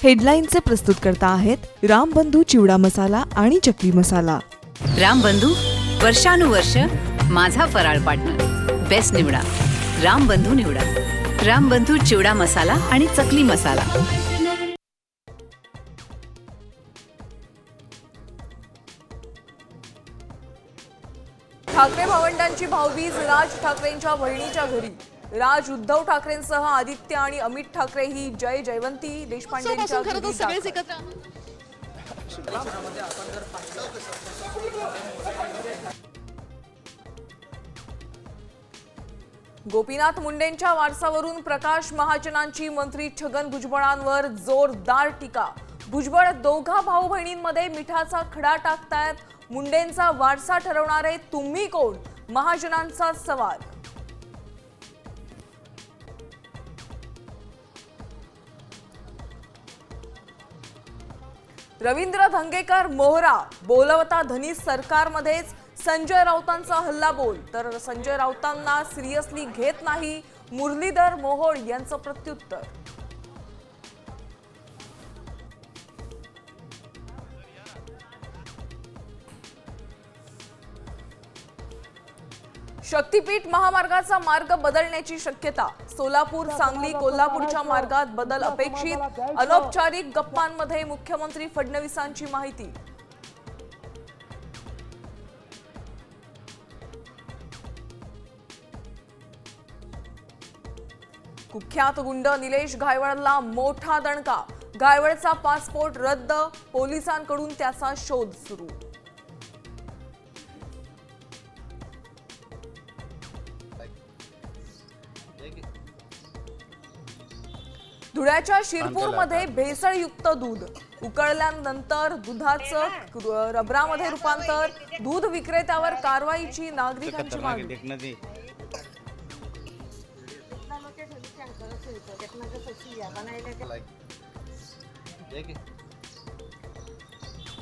हेडलाईनचे प्रस्तुतकर्ता आहेत रामबंधू चिवडा मसाला आणि चकली मसाला। रामबंधू वर्षानुवर्ष माझा फराळ पार्टनर। बेस्ट निवडा, रामबंधू निवडा। रामबंधू चिवडा मसाला आणि चकली मसाला। ठाकरे भावंडांची भाऊबीज राज ठाकरेंच्या बहिणीच्या घरी। राज उद्धव ठाकरेंसह आदित्य आणि अमित ठाकरे ही जय जयवंती देशपांडेंच्या घरी दाखल। गोपीनाथ मुंडेंच्या वारसावरून प्रकाश महाजनांची मंत्री छगन भुजबळांवर जोरदार टीका। भुजबळ दोघा भाऊ बहिणींमध्ये मिठाचा खडा टाकतायत। मुंडेंचा वारसा ठरवणारे तुम्ही कोण? महाजनांचा सवाल। रवींद्र धंगेकर मोहरा बोलवता धनी सरकारमध्येच संजय राऊतांचा हल्ला बोल। तर संजय राऊतांना सिरियसली घेत नाही मुरलीधर मोहोळ यांचं प्रत्युत्तर। शक्तीपीठ महामार्गाचा मार्ग बदलण्याची शक्यता। सोलापूर सांगली कोल्हापूरच्या मार्गात बदल अपेक्षित। अनौपचारिक गप्पांमध्ये मुख्यमंत्री फडणवीसांची माहिती। कुख्यात गुंड निलेश घायवळला मोठा दणका। घायवळचा पासपोर्ट रद्द, पोलिसांकडून त्याचा शोध सुरू। धुळ्याच्या शिरपूरमध्ये भेसळयुक्त दूध। उकळल्यानंतर दुधाचं रबरामध्ये रूपांतर। दूध विक्रेत्यावर कारवाईची नागरिकांची मागणी। देखना